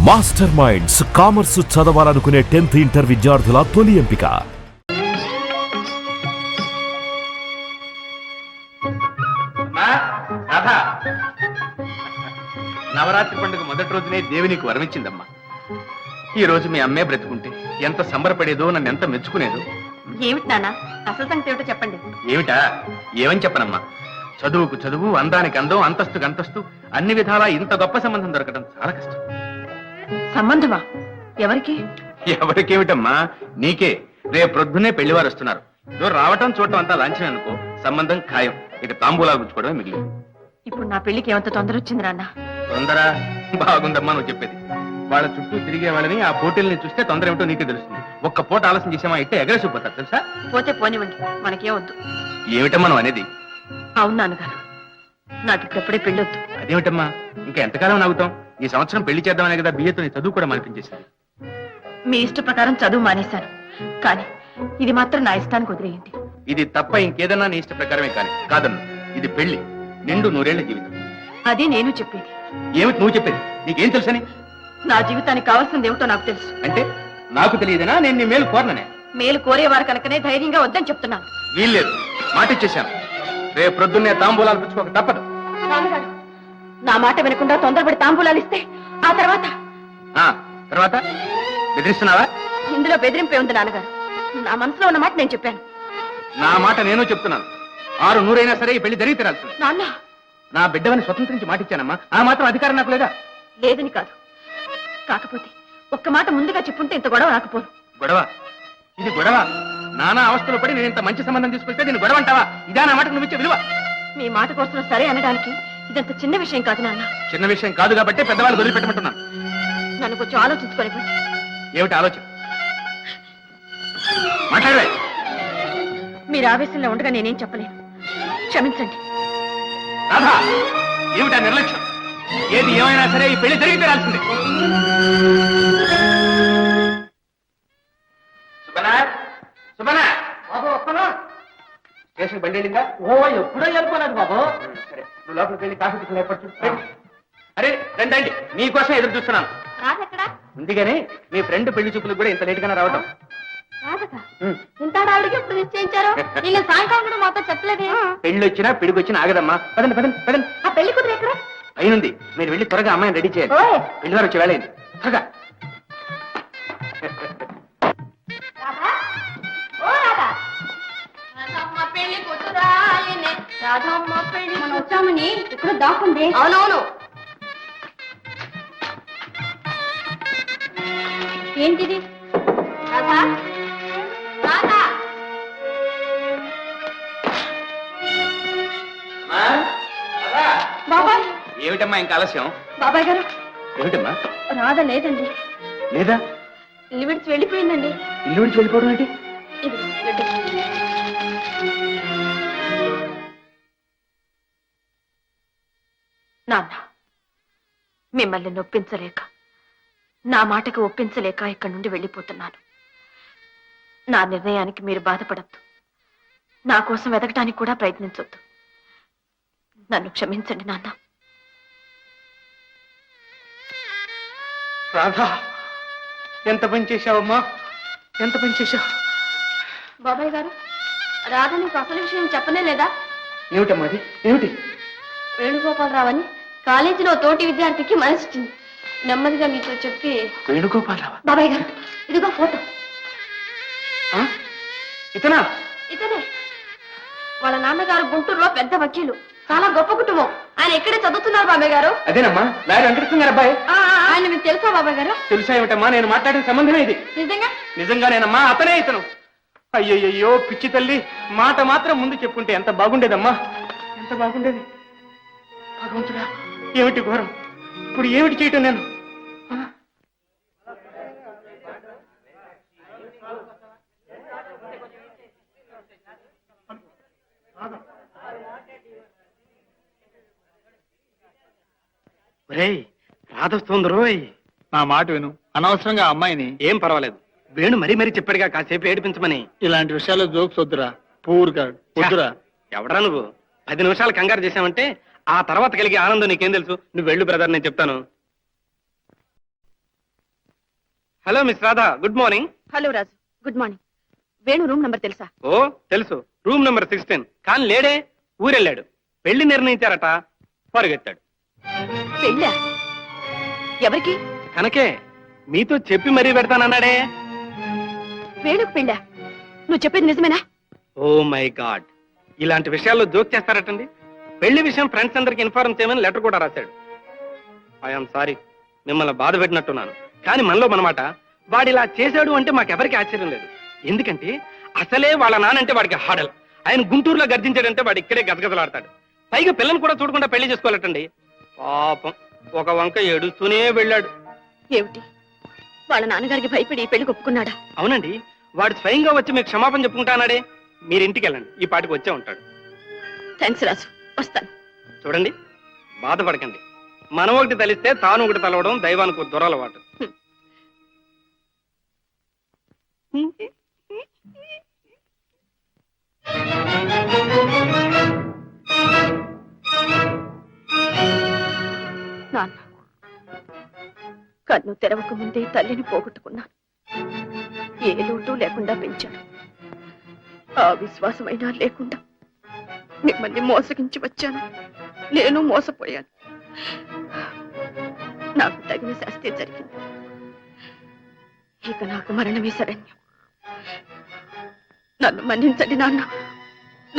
Master minds commerce చదవాలనుకునే 10th inter విద్యార్థుల తొలి ఎంపిక. నవరాత్రి పండుగ మొదటి రోజునే దేవి నీకు వరమిచ్చిందమ్మా. ఈ రోజు మీ అమ్మే బ్రతుకుంటే ఎంత సంబరపడేదో, నన్ను ఎంత మెచ్చుకునేదో. ఏమిటి నాన్న, అసలు సంగతి ఏమిటో చెప్పండి. ఏమిటా? ఏమని చెప్పనమ్మా. చదువుకు చదువు, అందానికి అందం, అంతస్తుకు అంతస్తు, అన్ని విధాలా ఇంత గొప్ప సంబంధం దొరకడం చాలా కష్టం. సంబంధమా? ఎవరికి? ఎవరికేమిటమ్మా, నీకే. రేపు ప్రొద్దునే పెళ్లివారు వస్తున్నారు. రావటం చూడటం అంతా లాంఛనం అనుకో, సంబంధం ఖాయం. ఇక తాంబూలాలు గుచ్చుకోవడమే మిగిలి. ఇప్పుడు నా పెళ్లికి ఏమంత తొందర వచ్చింది నాన్న? తొందర బాగుందమ్మా నువ్వు చెప్పేది. వాళ్ళ చుట్టూ తిరిగే వాళ్ళని, ఆ పోటీల్ని చూస్తే తొందర ఏమిటో నీకే తెలుస్తుంది. ఒక్క పూట ఆలస్యం చేసామా ఇట్టే ఎగరేసిపోతారు తెలుసా. పోతే పోనివ్వండి, మనకేం వద్దు. ఏమిటమ్మా నువ్వు అనేది? అవును నాన్నగారు, నాకు ఇప్పుడెప్పుడే పెళ్ళొద్దు. అదేమిటమ్మా, ఇంకా ఎంతకాలం నాగుతాం? ఈ సంవత్సరం పెళ్లి చేద్దామనే కదా బియ్యతో నీ చదువు కూడా మానిపించేసింది. మీ ఇష్ట ప్రకారం చదువు మానేశాను, కానీ ఇది మాత్రం నా ఇష్టానికి వదిలేయండి. ఇది తప్ప ఇంకేదన్నా నీ ఇష్ట ప్రకారమే కానీ కాదన్ను. ఇది పెళ్లి, నిండు 100 ఏళ్ల జీవితం. అది నేను చెప్పేది. ఏమిటి నువ్వు చెప్పేది? నీకేం తెలుసని? నా జీవితానికి కావాల్సింది ఏమిటో నాకు తెలుసు. అంటే నాకు తెలియదనా? నేను నీ మేలు కోరననే. మేలు కోరేవారు కనుకనే ధైర్యంగా వద్దని చెప్తున్నాను. వీల్లేదు, మాట ఇచ్చేశాను. రేపు ప్రొద్దున్నే తాంబూలాలు పుచ్చుకోక తప్పదు. నాన్నగారు, నా మాట వినకుండా తొందరపడి తాంబూలాలు ఇస్తే ఆ తర్వాత తర్వాత బెదిరిస్తున్నావా? ఇందులో బెదిరింపే ఉంది నాన్నగారు. నా మనసులో ఉన్న మాట నేను చెప్పాను. నా మాట నేను చెప్తున్నాను. 600 అయినా సరే ఈ పెళ్లి జరిగి తీరాల్సింది. నాన్న, నా బిడ్డవని స్వతంత్రించి మాటిచ్చానమ్మా. ఆ మాత్రం అధికారం నాకు లేదా? లేదని కాదు, కాకపోతే ఒక్క మాట ముందుగా చెప్పుంటే ఇంత గొడవ రాకపోను. గొడవ? ఇది గొడవ? నానా అవస్థలు పడి నేను ఇంత మంచి సంబంధం తీసుకొస్తే నేను గొడవ అంటావా? ఇదా నా మాటకు నువ్వు ఇచ్చే విలువ? మీ మాట కోసం సరే అనడానికి ఇదంత చిన్న విషయం కాదు నాన్న. చిన్న విషయం కాదు కాబట్టి పెద్దవాళ్ళు వదిలిపెట్టమంటున్నాను. నన్ను కొంచెం ఆలోచించుకోనివ్వండి. ఏమిటి ఆలోచన? మాట్లాడవే. మీరు ఆవేశంలో ఉండగా నేనేం చెప్పలేను, క్షమించండి. రాధా, ఏమిటా నిర్లక్ష్యం? ఏది ఏమైనా సరే ఈ పెళ్లి జరిగి తీరాల్సిందే. సుబనా, సుబనా బాబు వస్తున్నా. స్టేషన్ బండి వెళ్ళిందా? ఎప్పుడో వెళ్ళిపోలేదు బాబు. సరే, నువ్వు లోపలికి వెళ్ళి కాఫీ టిఫిన్ ఏర్పాటు చూడు. అరే రండి, మీకోసం ఎదురు చూస్తున్నాను. రాధెక్కడా? ముందుగానే మీ ఫ్రెండ్ పెళ్లి చూపులకు కూడా ఇంత లేట్ గానే రావటం. ఇంత ఆవిడకి ఎప్పుడు నిశ్చయించారు? నిన్న సాయంకాలం కూడా మాతో చెప్పలేదే. పెళ్లి వచ్చినా పిడికి వచ్చినా ఆగదమ్మా. పదండి పదండి పదండి. ఆ పెళ్లి కుదిరి ఎక్కడ? అయినుంది, మీరు వెళ్ళి త్వరగా అమ్మాయిని రెడీ చేయాలి. పెళ్లి వారు వచ్చి వేళయింది. త్వరగా. వచ్చామని ఇక్కడ దాక్కుంది. అవునవును. ఏంటిది? రాధా, రాధా. బాబాయ్. ఏమిటమ్మా ఇంకా ఆలస్యం? బాబాయ్ గారు. ఏమిటమ్మా? రాధ లేదండి. లేదా? ఇల్లు విడిచి వెళ్ళిపోయిందండి. ఇల్లు విడిచి వెళ్ళిపోవడం ఏంటి? ఇది లడ్డు. నాన్న, మిమ్మల్ని నొప్పించలేక, నా మాటకు ఒప్పించలేక ఇక్కడి నుండి వెళ్ళిపోతున్నాను. నా నిర్ణయానికి మీరు బాధపడద్దు, నా కోసం వెతకటానికి కూడా ప్రయత్నించొద్దు. నన్ను క్షమించండి నాన్న. రాధా, ఎంత పని చేశావమ్మా, ఎంత పని చేశావు. బాబాయ్ గారు, రాధ నీకు అసలు విషయం చెప్పనే లేదా? ఏమిటమ్మా అది? ఏమిటి? వేణుగోపాలరావు అని కాలేజీలో తోటి విద్యార్థికి మనసిచ్చింది. నెమ్మదిగా మీతో చెప్పి. వేణుగోపాలరావు? బాబాయ్ గారు, ఇదిగో ఫోటో. ఇతనా? ఇతనే. వాళ్ళ నాన్నగారు గుంటూరులో పెద్ద వకీలు, చాలా గొప్ప కుటుంబం. ఆయన ఎక్కడే చదువుతున్నారు బాబాయ్ గారు. అదేనమ్మా, లాయర్ వెంకటకృష్ణ గారు అబ్బాయి. ఆయన మీకు తెలుసా బాబాయ్ గారు? తెలుసా ఏమిటమ్మా, నేను మాట్లాడిన సంబంధమే ఇది. నిజంగా? నిజంగానేనమ్మా, అతనే ఇతను. అయ్యయ్యో పిచ్చి తల్లి, మాట మాత్రం ముందు చెప్పుంటే ఎంత బాగుండేదమ్మా, ఎంత బాగుండేది. భగవంతుడా, ఏమిటి ఘోరం! ఇప్పుడు ఏమిటి చేయటం నేను? రాధొస్తుంది రోయ్. నా మాట విను, అనవసరంగా అమ్మాయిని. ఏం పర్వాలేదు, వేణు మరీ మరీ చెప్పాడుగా కాసేపు ఏడిపించమని. ఇలాంటి విషయాల్లో జోక్స్ వద్దురా, పూర్గా వద్దురా. ఎవడరా నువ్వు? 10 నిమిషాలు కంగారు చేశావంటే ఆ తర్వాత కలిగే ఆనందం నీకేం తెలుసు? నువ్వు వెళ్ళు బ్రదర్, నేను చెప్తాను. Hello miss Radha, good morning. Hello Raju, good morning. Venu room number తెలుసా? ఓ తెలుసు, రూమ్ నెంబర్ 16. కానీ లేడే, ఊరెళ్ళాడు. పెళ్లి నిర్ణయించారట, పరుగెత్తాడు. పెళ్ళా? ఎవరికి? కనకే మీతో చెప్పి మరీ పెడతానన్నాడే. వేణుకు పెళ్ళా? నువ్వు చెప్పేది నిజమేనా? ఓ మై గాడ్, ఇలాంటి విషయాల్లో జోక్ చేస్తారటండి. పెళ్లి విషయం ఫ్రెండ్స్ అందరికి ఇన్ఫార్మ్ చేయమని లెటర్ కూడా రాశాడు. ఐఎమ్ సారీ, మిమ్మల్ని బాధ పెట్టినట్టున్నాను. కానీ మనలో మనమాట, వాడు ఇలా చేశాడు అంటే మాకెవరికి ఆశ్చర్యం లేదు. ఎందుకంటే అసలే వాళ్ళ నానంటే వాడికి హాడల్. ఆయన గుంటూరులో గర్జించాడంటే వాడు ఇక్కడే గజగజలాడతాడు. పైగా పిల్లలు కూడా చూడకుండా పెళ్లి చేసుకోవాలటండి. పాపం ఒక వంక ఏడుస్తూనే వెళ్ళాడు. ఏమిటి, వాళ్ళ నాన్నగారికి భయపడి ఈ పెళ్లి ఒప్పుకున్నాడా? అవునండి, వాడు స్వయంగా వచ్చి మీకు క్షమాపణ చెప్పుకుంటానాడే. మీరు ఇంటికి వెళ్ళండి, ఈ పాటికి వచ్చే ఉంటాడు. థ్యాంక్స్ రాజు, వస్తాను. చూడండి, బాధపడకండి. మనం ఒకటి తలిస్తే తాను ఒకటి తలవడం దైవానికి దురలవాటు. నాన్న, కన్ను తెరవక ముందే తల్లిని పోగొట్టుకున్నాను. ఏ లోటు లేకుండా పెంచాడు. ఆ విశ్వాసమైనా లేకుండా మిమ్మల్ని మోసగించి వచ్చాను. నేను మోసపోయాను. నాకు తగిన శాస్తి జరిగింది. ఇక నాకు మరణమే శరణ్యం. నన్ను మన్నించండి నాన్న,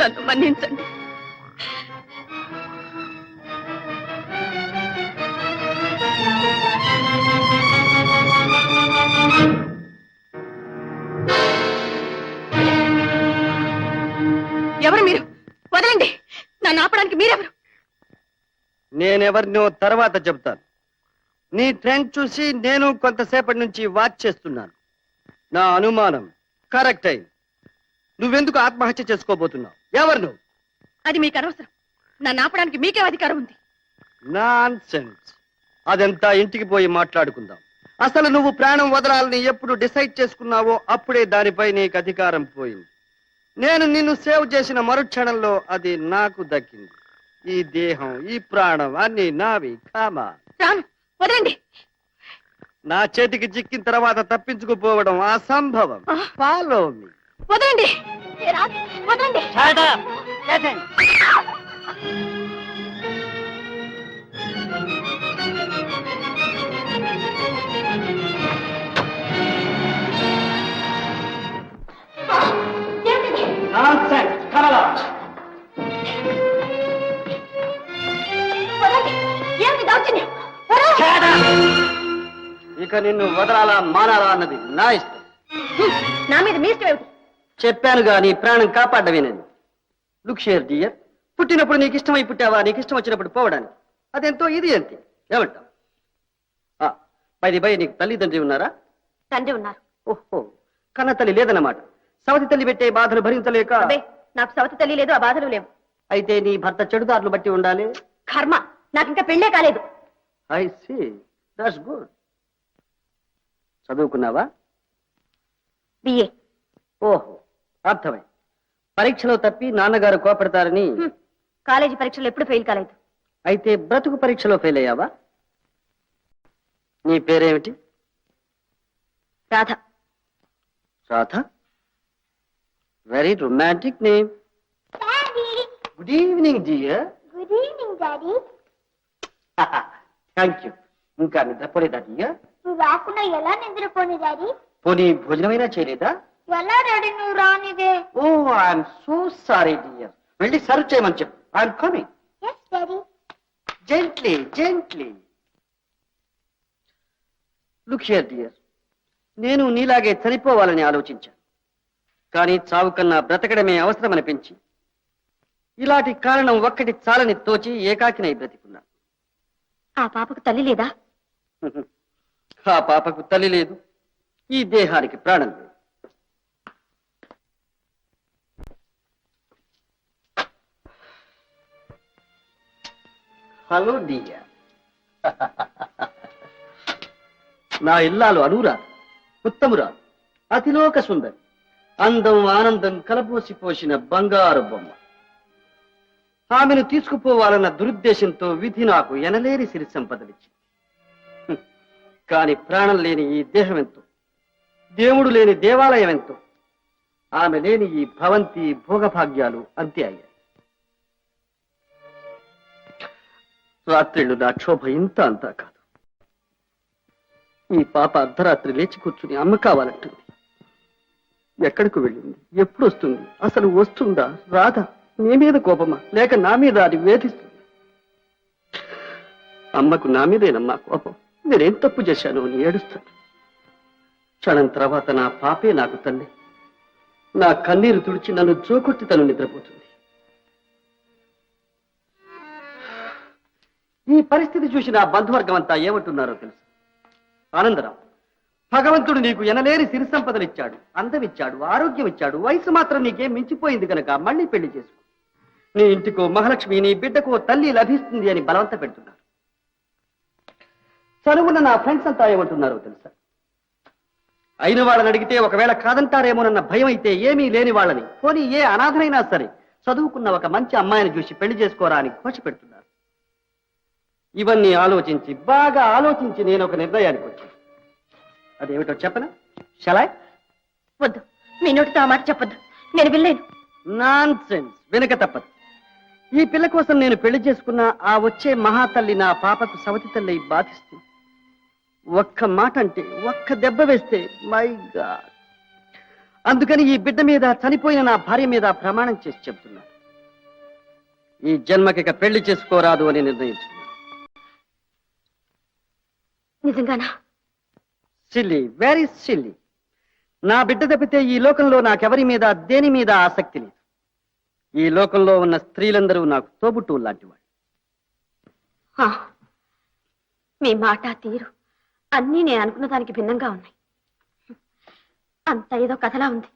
నన్ను మన్నించండి. ఎవరు మీరు? వదలండి, నన్ను ఆపడానికి మీరెవరు? నేనెవరినో తర్వాత చెబుతాను. నీ ట్రెండ్ చూసి నేను కొంతసేపటి నుంచి వాచ్ చేస్తున్నాను. నా అనుమానం కరెక్ట్ అయింది. నువ్వెందుకు ఆత్మహత్య చేసుకోబోతున్నావు? ఎవరు నువ్వు? అది మీకు అనవసరం. నన్ను ఆపడానికి మీకేం అధికారం ఉంది? నాన్సెన్స్. అదంతా ఇంటికి పోయి మాట్లాడుకుందాం. అసలు నువ్వు ప్రాణం వదలాలని ఎప్పుడు డిసైడ్ చేసుకున్నావో అప్పుడే దానిపై నీకు అధికారం పోయింది. నేను నిన్ను సేవ్ చేసిన మరుక్షణంలో అది నాకు దక్కింది. ఈ దేహం, ఈ ప్రాణం అన్ని నావి. కామా, రాను, వదలండి. నా చేతికి చిక్కిన తర్వాత తప్పించుకుపోవడం అసంభవం. Follow me. వదలండి, వదలండి. ఏమిటి దౌర్జన్యం? ఇక నిన్ను వదలాలా మానాలా అన్నది నా ఇష్టం. నా మీద మీ ఇష్టం ఏమిటి? చెప్పాను గాని ప్రాణం కాపాడవేనని. లుక్ షేర్ డియర్, పుట్టినప్పుడు నీకు ఇష్టమై పుట్టావా, నీకు ఇష్టం వచ్చినప్పుడు పోవడానికి. అదెంతో ఇది అంతే. ఏమంటావు? పై నీకు తల్లిదండ్రి ఉన్నారా? తండ్రి ఉన్నారు. ఓహో, కన్న తల్లి లేదన్నమాట. సవతి తల్లి పెట్టే బాధలు భరించలేక. అబ్బే, నాకు సవతి తల్లి లేదు, ఆ బాధలు లేవు. అయితే నీ భర్త చెడుదారులు బట్టి ఉండాలి. కర్మ, నాకు ఇంకా పెళ్ళే కాలేదు. I see, that's good. చదువుకున్నావా? బిఏ. ఓహో, అర్థమై. పరీక్షలో తప్పి నాన్నగారు కోపడతారని. కాలేజీ పరీక్షలు ఎప్పుడు ఫెయిల్ కాలేదు. అయితే బ్రతుకు పరీక్షలో ఫెయిల్ అయ్యావా? నీ పేరేమిటి? Radha. Radha, very romantic name. Good evening dear. Good evening daddy. Thank you. ఇంకా నిద్రపోలేదా డియర్? నువ్వు రాకుండా ఎలా నిద్రపోని డాడీ? పోనీ భోజనమైనా చేయలేదా? ఎలా డాడీ నువ్వు రానిదే? Oh, I'm so sorry dear. వెళ్ళి సర్వ్ చేయమని చెప్పు. I'm coming. Yes daddy. Gently gently. Look here dear, నేను నీలాగే చనిపోవాలని ఆలోచించాను. కానీ చావు కన్నా బ్రతకడమే అవసరమనిపించి ఇలాంటి కారణం ఒక్కటి చాలని తోచి ఏకాకినై బ్రతికున్నా. ఆ పాపకు తల్లి లేదా? ఆ పాపకు తల్లి లేదు, ఈ దేహానికి ప్రాణం లేదు. Hello dear. నా ఇల్లాలు అనురాధ, ఉత్తమురాలు, అతిలోక సుందరి, అందం ఆనందం కలబోసిపోసిన బంగారు బొమ్మ. ఆమెను తీసుకుపోవాలన్న దురుద్దేశంతో విధి నాకు ఎనలేని సిరి సంపదలిచ్చింది. కాని ప్రాణం లేని ఈ దేహం ఎంతో దేవుడు లేని దేవాలయం ఎంతో, ఆమె లేని ఈ భవంతి భోగభాగ్యాలు అంతే అయ్యాయి. రాత్రిళ్ళు నా క్షోభ ఇంత అంతా కాదు. ఈ పాప అర్ధరాత్రి లేచి కూర్చుని అమ్మ కావాలంటుంది. ఎక్కడికి వెళ్ళింది, ఎప్పుడు వస్తుంది, అసలు వస్తుందా రాదా, నీ మీద కోపమా లేక నా మీద అది వేధిస్తుంది? అమ్మకు నా మీదేనమ్మా కోపం. నేనేం తప్పు చేశాను అని ఏడుస్తాను. క్షణం తర్వాత నా పాపే నాకు తల్లి. నా కన్నీరు తుడిచి నన్ను జోకొట్టి తను నిద్రపోతుంది. ఈ పరిస్థితి చూసి నా బంధువర్గం అంతా ఏమంటున్నారో తెలుసు. ఆనందరావు, భగవంతుడు నీకు ఎనలేని సిరి సంపదలు ఇచ్చాడు, అందం ఇచ్చాడు, ఆరోగ్యం ఇచ్చాడు, వయసు మాత్రం నీకేం మించిపోయింది కనుక మళ్ళీ పెళ్లి చేసుకో. నీ ఇంటికో మహాలక్ష్మి, నీ బిడ్డకో తల్లి లభిస్తుంది అని బలవంత పెడుతున్నారు. చదువున్న నా ఫ్రెండ్స్ అంతా ఏమంటున్నారో తెలుసా? అయిన వాళ్ళని అడిగితే ఒకవేళ కాదంటారేమోనన్న భయం అయితే ఏమీ లేని వాళ్ళని, పోనీ ఏ అనాథనైనా సరే చదువుకున్న ఒక మంచి అమ్మాయిని చూసి పెళ్లి చేసుకోరా అని ఘోష పెడుతున్నారు. ఇవన్నీ ఆలోచించి బాగా ఆలోచించి నేను ఒక నిర్ణయానికి వచ్చాను. అదేమిటో చెప్పనా? షలాయ్? వద్దు, మీ నోటితో ఆ మాట చెప్పొద్దు, నేను వెళ్ళలేను. నాన్ సెన్స్, వెనక తప్పదు. ఈ పిల్ల కోసం నేను పెళ్లి చేసుకున్న ఆ వచ్చే మహాతల్లి నా పాపకు సవతి తల్లి బాధిస్తుంది. ఒక్క మాట అంటే, ఒక్క దెబ్బ వేస్తే మై గాడ్. అందుకని ఈ బిడ్డ మీద, చనిపోయిన నా భార్య మీద ప్రమాణం చేసి చెప్తున్నా, ఈ జన్మకిక పెళ్లి చేసుకోరాదు అని నిర్ణయించుకున్నా. నిజంగానా? Silly, very silly. నా బిడ్డ తప్పితే ఈ లోకంలో నాకెవరి మీద, దేని మీద ఆసక్తి లేదు. ఈ లోకంలో ఉన్న స్త్రీలందరూ నాకు తోబుట్టువులు లాంటి వాళ్ళు. ఆ, మీ మాట తీరు అన్నీ నేను అనుకున్న దానికి భిన్నంగా ఉన్నాయి. అంత ఏదో కథలా ఉంది.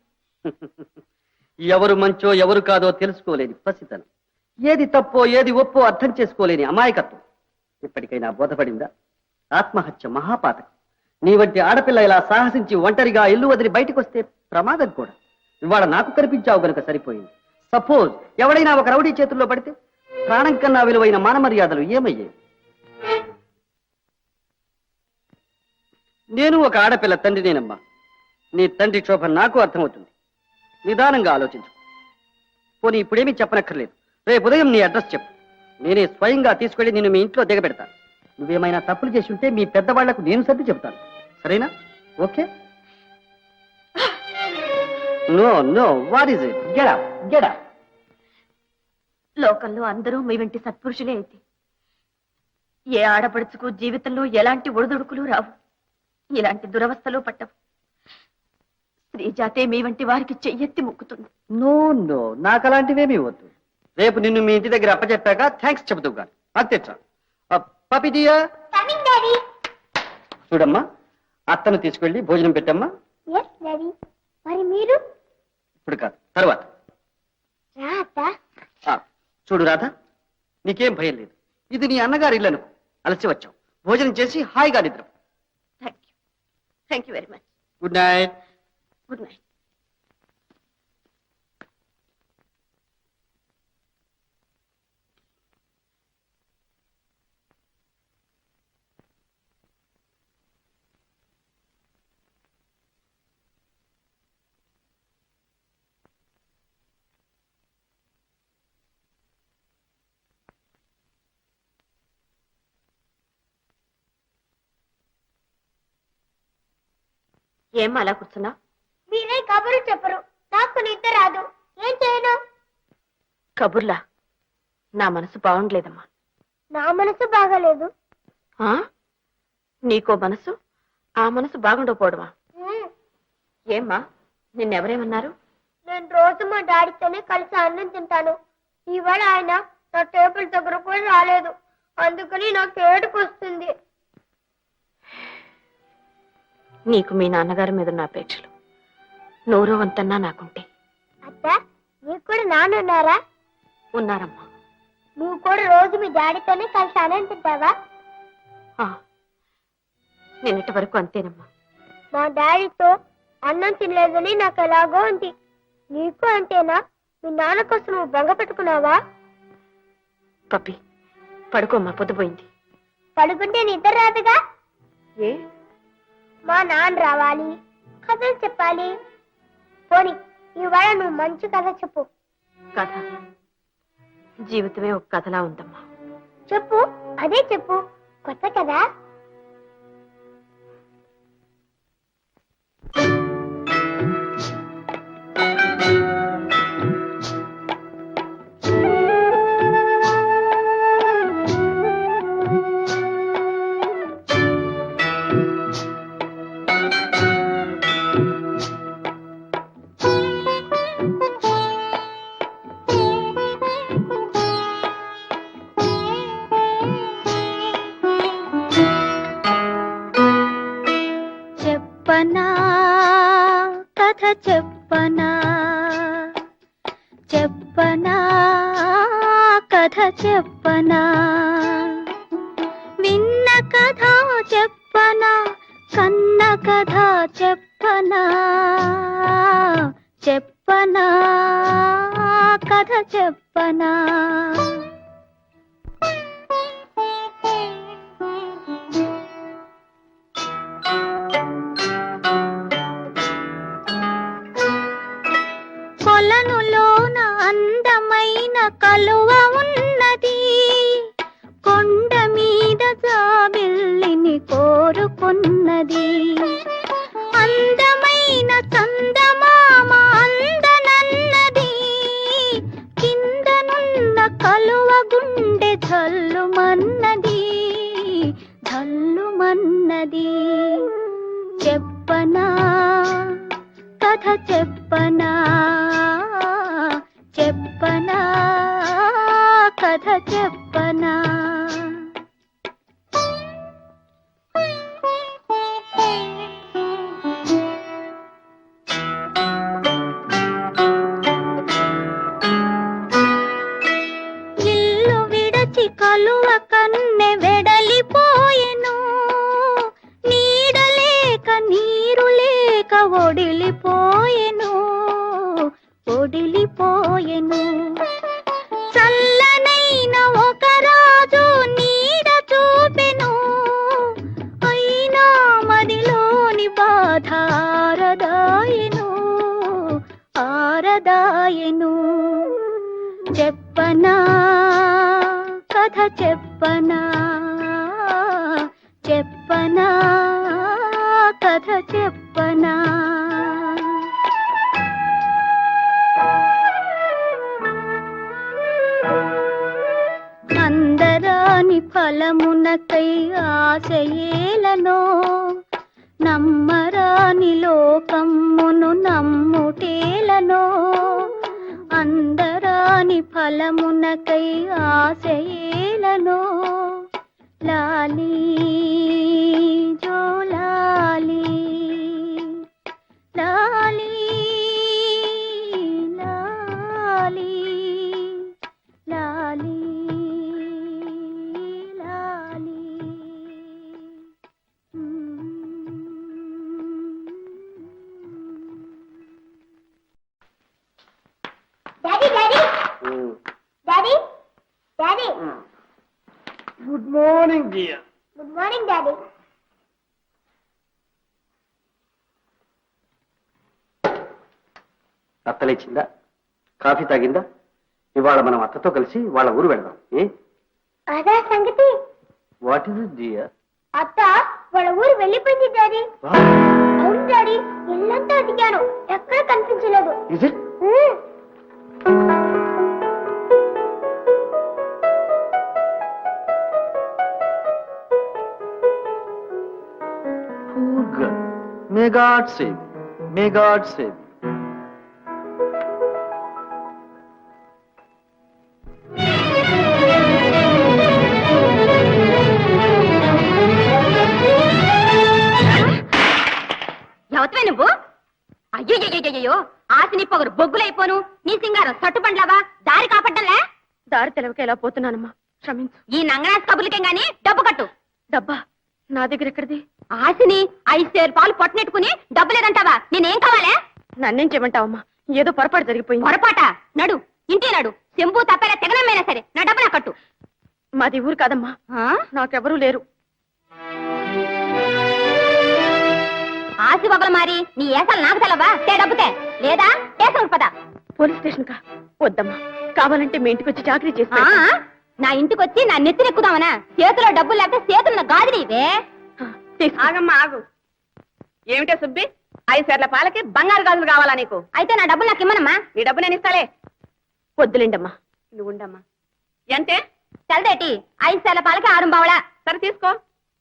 ఎవరు మంచో ఎవరు కాదో తెలుసుకోలేని పసితనం, ఏది తప్పో ఏది ఒప్పో అర్థం చేసుకోలేని అమాయకత్వం ఇప్పటికైనా బోధపడిందా? ఆత్మహత్య మహాపాతకం. నీ వంటి ఆడపిల్ల ఇలా సాహసించి ఒంటరిగా ఇల్లు వదిలి బయటకు వస్తే ప్రమాదం కూడా. ఇవాళ నాకు కనిపించావు గనుక సరిపోయింది. సపోజ్ ఎవడైనా ఒక రౌడీ చేతుల్లో పడితే ప్రాణం కన్నా విలువైన మానమర్యాదలు ఏమయ్యాయి? నేను ఒక ఆడపిల్ల తండ్రినేనమ్మా. నీ తండ్రి క్షోభ నాకు అర్థమవుతుంది. నిదానంగా ఆలోచించు. పోనీ ఇప్పుడేమీ చెప్పనక్కర్లేదు. రేపు ఉదయం నీ అడ్రస్ చెప్పు, నేనే స్వయంగా తీసుకెళ్లి నిన్ను మీ ఇంట్లో దిగబెడతాను. నువ్వేమైనా తప్పులు చేసి ఉంటే మీ పెద్దవాళ్లకు నేను సర్ది చెబుతాను. సరేనా? Okay? No no, what is it? Get up, get up. లోకంలో అందరూ మీ వెంటి సత్పురుషులే అయితే ఏ ఆడపడుచుకు జీవితంలో ఎలాంటి ఒడిదుడుకులు రావు, ఇలాంటి దురవస్థలు పట్టవు. స్త్రీ జాతే మీ వంటి వారికి చెయ్యెత్తి మొక్కుతుంది. నో నో, నాకు అలాంటివేమీ వద్దు. రేపు నిన్ను మీ ఇంటి దగ్గర అప్పచెప్పాక థ్యాంక్స్ చెబుతూ గాను. అంతే చాలు. పపి డియా, కమింగ్ డాడీ. చూడమ్మా, అత్తను తీసుకెళ్ళి భోజనం పెట్టమ్మా. Yes daddy. మరి మీరు? ఇప్పుడు కాదు, తర్వాత. రా అత్త. చూడు రాధ, నీకేం భయం లేదు. ఇది నీ అన్నగారి ఇల్లు అనుకో. అలసి వచ్చావు, భోజనం చేసి హాయిగా నిద్ర. Thank you very much. Good night. Good night. ఏం అలా కూర్చున్నా? మీరే కబురు చెప్పరు, నాకు నిద్ర రాదు. ఏం చేయను? కబుర్లా? నా మనసు బాగుండలేదమ్మా. నా మనసు బాగాలేదు. ఆ? నీకో మనసు, ఆ మనసు బాగుండకపోవడమా? ఏమ్మా, నిన్నెవరేమన్నారు? నేను రోజు మా డాడీతోనే కలిసి అన్నం తింటాను. ఇవాళ ఆయన నా టేబుల్ దగ్గర కూడా రాలేదు. అందుకని నాకు ఏడుపు వస్తుంది. నీకు మీ నాన్నగారి మీద ఉన్న అపేక్షలు నూరో వంతన్నా నాకుంటే. అత్త, నీకు కూడా నాన్నున్నారా? ఉన్నారమ్మా. నువ్వు కూడా రోజు మీ డాడీతోనే కలిసి అన్నం తింటావా? నిన్నటి వరకు అంతేనమ్మా. మా డాడీతో అన్నం తినలేదని నాకు ఎలాగో ఉంది. నీకు అంతేనా? మీ నాన్న కోసం నువ్వు బెంగ పెట్టుకున్నావా? పప్పి, పడుకోమ్మా, పొద్దుపోయింది. పడుకుంటే నిద్ర రాదుగా. ఏ? మా నాన్న రావాలి, కథలు చెప్పాలి. పోనీ ఇవాళ నువ్వు మంచి కథ చెప్పు. కథ జీవితమే ఒక కథలా ఉందమ్మా. చెప్పు, అదే చెప్పు. కొత్త కదా. చెప్పనా కథ చెప్పనా, చెప్పనా కథ చెప్పనా, విన్న కథ చెప్పనా, కన్న కథ చెప్పనా, చెప్పనా కథ చెప్పనా. కొలనులోన అందమైన కలువ ఉన్నది, కొండ మీద జాబిల్లిని కోరుకున్నది. అందమైన చందమామ అందనన్నది, కిందనున్న కలువ గుండె ఝల్లుమన్నది, ఝల్లుమన్నది. చెప్పనా కథ చెప్పనా, చెప్పనా కథ చెప్పనా. ఇల్లు విడచి కలువ కన్నె వెడలిపోయెను, నీడలేక నీరు లేక ఒడిలిపోయెను, ఒడిలిపోయెను. చల్లనైన ఒక రాజు నీడ చూపెను, అయినా మదిలోని బాధ ఆరదాయెను, ఆరదాయెను. చెప్పనా కథ చెప్పనా, చెప్పనా కథ చెప్పనా. అందరాని ఫలమునకై ఆశయేలనో, నమ్మరాని లోకమ్మును నమ్ముటేలనో. అందరాని ఫలమునకై ఆశయేలనో, లాలీ జోలాలి, లాలీ లాలీ లాలీ లాలీ. Daddy daddy daddy daddy. Good morning dear. Good morning daddy. అత్తలేచిందా? కాఫీ తాగిందా? ఇవాళ మనం అత్తతో కలిసి వాళ్ళ ఊరు వెళ్దాం. అదా సంగతి. What is it dear? అత్త వాళ్ళ ఊరు వెళ్ళిపోయింది డాడీ. అవును డాడీ, ఇల్లంతా అడిగాను, ఎక్కడ కనిపించలేదు. Is it? May God save you. May God save you. ఎవతవే నువ్వు? అయ్యో ఆశని పొగరు బొగ్గులైపోను, నీ సింగారం సట్టుబండ్లావా, దారి కాపడ్డంలే. దారి తెలవక ఎలా పోతున్నానమ్మా, క్షమించు. ఈ నంగనాథ్ కబుర్లకేం గాని డబ్బు కట్టు. డబ్బా నా దగ్గర ఎక్కడిది? ఆశని 5 సేరు పాలు పొట్టనెట్టుకుని డబ్బు లేదంటావా? నేనేం కావాలే? నన్నేం చేయమంటావమ్మా, ఏదో పొరపాటు జరిగిపోయింది. పొరపాట? నడు, ఇంటి నడు. చెంబు తప్పేలా తెగనమైనా సరే నా డబ్బు నా కట్టు. మాది ఊరు కాదమ్మా, నాకెవరూ లేరు. ఆశ మసి ఒకలు మారి నీ ఏసాలు నాకు తెలవా తే డబ్బుతే లేదా ఏసం పద పోలీస్ స్టేషన్ కా వద్దమ్మా కావాలంటే మీ ఇంటికి వచ్చి చాకరీ ఆ, చేస్తా నా ఇంటికి వచ్చి నా నెత్తినెక్కుదామనా చేతిలో డబ్బులు లేకపోతే చేతున్న గాదిని ఇవే ఆగమ్మా ఆగు ఏమిటే సుబ్బి 5 సేర్ల పాలకి బంగారు గాజులు కావాలా నీకు అయితే నా డబ్బులు నాకు ఇమ్మనమ్మా నీ డబ్బు నేను ఇస్తాలే వద్దులేండమ్మా నువ్వు ఉండమ్మా ఎంతే తెలదేటి 5 సేర్ల పాలకి 6 బావలా సరే తీసుకో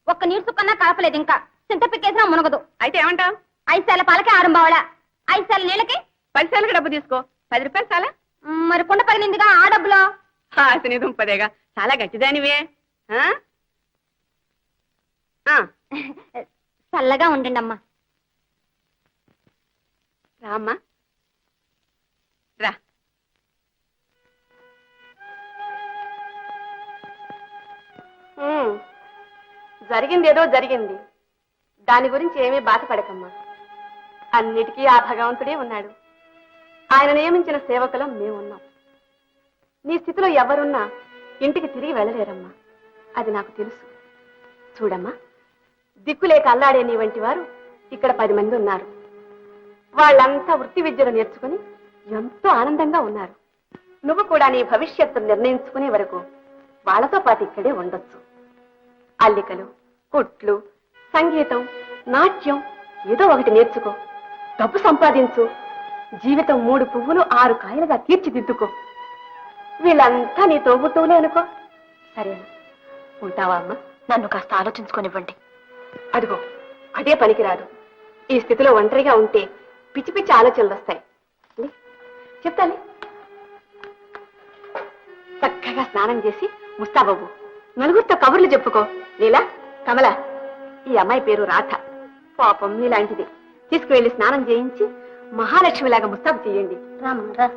ఒక్క నీరు సుక్కన్నా కలపలేదు ఇంకా చింత పిక్కేసినా మునగదు అయితే ఏమంటావు 5 సేర్ల పాలకి 6 బావలా 5 సేర్ల నీళ్ళకి 10 సేర్లకి డబ్బు తీసుకో 10 రూపాయలు చాలా మరి కుండ పగిలిందిగా ఆ డబ్బులో ఆశని దుంపదేగా చాలా గట్టిదానివే ఆ? ఆ, చల్లగా ఉండండి అమ్మా రామ్మా రా జరిగిందేదో జరిగింది దాని గురించి ఏమీ బాధపడకమ్మా అన్నిటికీ ఆ భగవంతుడే ఉన్నాడు ఆయన నియమించిన సేవకులం మేమున్నాం నీ స్థితిలో ఎవరున్నా ఇంటికి తిరిగి వెళ్ళలేరమ్మా అది నాకు తెలుసు చూడమ్మా దిక్కులేక అల్లాడే నీ వంటి వారు ఇక్కడ 10 మంది ఉన్నారు వాళ్ళంతా వృత్తి విద్యలు నేర్చుకుని ఎంతో ఆనందంగా ఉన్నారు నువ్వు కూడా నీ భవిష్యత్తు నిర్ణయించుకునే వరకు వాళ్ళతో పాటు ఇక్కడే ఉండొచ్చు అల్లికలు కుట్లు సంగీతం నాట్యం ఏదో ఒకటి నేర్చుకో డబ్బు సంపాదించు జీవితం 3 పువ్వులు 6 కాయలుగా తీర్చిదిద్దుకో వీళ్ళంతా నీ తోబుట్టువులే అనుకో సరేనా ఉంటావా అమ్మా నన్ను కాస్త ఆలోచించుకోనివ్వండి అదిగో అదే పనికిరాదు ఈ స్థితిలో ఒంటరిగా ఉంటే పిచ్చి పిచ్చి ఆలోచనలు వస్తాయి లే, చెప్తాలే చక్కగా స్నానం చేసి ముస్తాబాబు నలుగురితో కబుర్లు చెప్పుకో లీలా కమల ఈ అమ్మాయి పేరు రాధ పాపం మీలాంటిది తీసుకువెళ్లి స్నానం చేయించి మహాలక్ష్మిలాగా ముస్తాబు చేయండి రామా